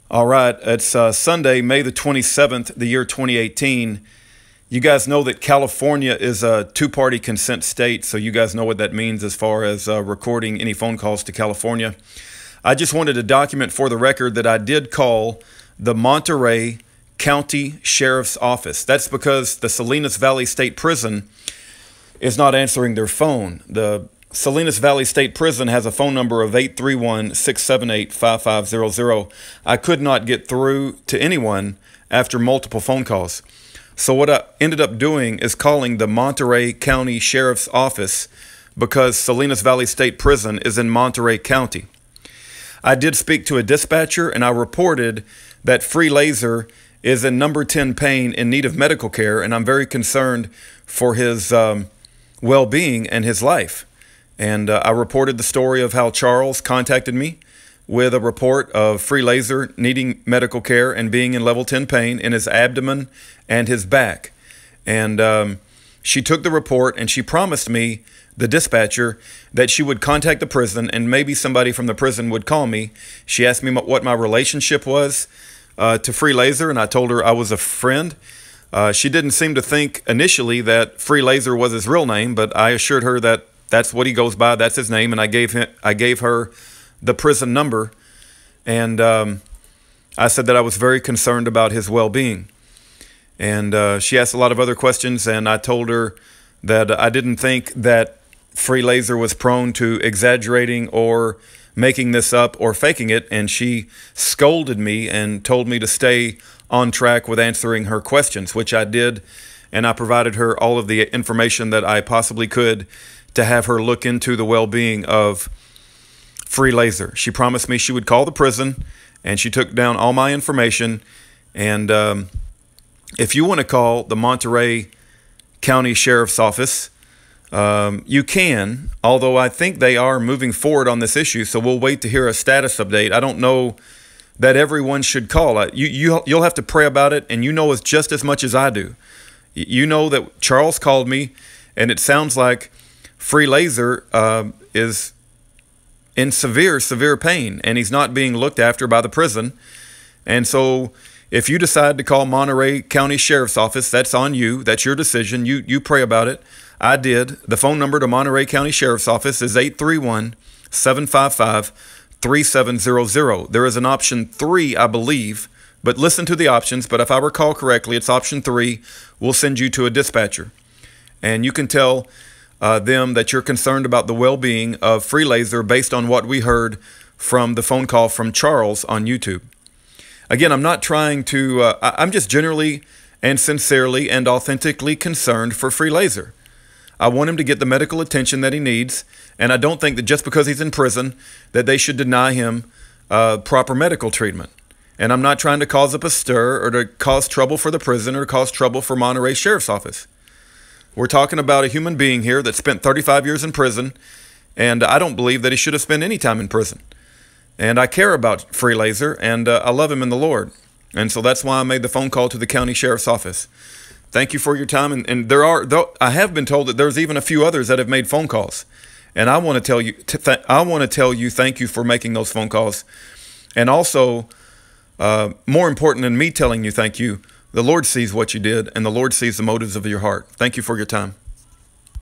All right, it's Sunday, May the 27th, the year 2018. You guys know that California is a two-party consent state, so you guys know what that means as far as recording any phone calls to California. I just wanted to document for the record that I did call the Monterey County Sheriff's Office. That's because the Salinas Valley State Prison is not answering their phone. The Salinas Valley State Prison has a phone number of 831-678-5500. I could not get through to anyone after multiple phone calls. So what I ended up doing is calling the Monterey County Sheriff's Office because Salinas Valley State Prison is in Monterey County. I did speak to a dispatcher and I reported that Free Lazor is in number 10 pain in need of medical care, and I'm very concerned for his well-being and his life. And I reported the story of how Charles contacted me with a report of Free Lazor needing medical care and being in level 10 pain in his abdomen and his back. And she took the report and she promised me, the dispatcher, that she would contact the prison and maybe somebody from the prison would call me. She asked me what my relationship was to Free Lazor, and I told her I was a friend. She didn't seem to think initially that Free Lazor was his real name, but I assured her that that's what he goes by. That's his name. And I gave her the prison number. And I said that I was very concerned about his well-being. And she asked a lot of other questions. And I told her that I didn't think that Free Lazor was prone to exaggerating or making this up or faking it. And she scolded me and told me to stay on track with answering her questions, which I did. And I provided her all of the information that I possibly could to have her look into the well-being of Free Lazor. She promised me she would call the prison, and she took down all my information. And if you want to call the Monterey County Sheriff's Office, you can, although I think they are moving forward on this issue, so we'll wait to hear a status update. I don't know that everyone should call. You'll have to pray about it, and you know as just as much as I do. You know that Charles called me, and it sounds like Free Lazor is in severe pain, and he's not being looked after by the prison. And so if you decide to call Monterey County Sheriff's Office, that's on you. That's your decision. You pray about it. I did. The phone number to Monterey County Sheriff's Office is 831-755-3700. There is an option 3, I believe, but listen to the options. But if I recall correctly, it's option 3. We'll send you to a dispatcher, and you can tell them that you're concerned about the well-being of Free Lazor based on what we heard from the phone call from Charles on YouTube. Again, I'm not trying to, I'm just generally and sincerely and authentically concerned for Free Lazor. I want him to get the medical attention that he needs, and I don't think that just because he's in prison that they should deny him proper medical treatment. And I'm not trying to cause up a stir or to cause trouble for the prison or to cause trouble for Monterey Sheriff's Office. We're talking about a human being here that spent 35 years in prison, and I don't believe that he should have spent any time in prison. And I care about Free Lazor, and I love him in the Lord. And so that's why I made the phone call to the county sheriff's office. Thank you for your time. And I have been told that there's even a few others that have made phone calls. And I want to tell you, thank you for making those phone calls. And also, more important than me telling you thank you, the Lord sees what you did, and the Lord sees the motives of your heart. Thank you for your time.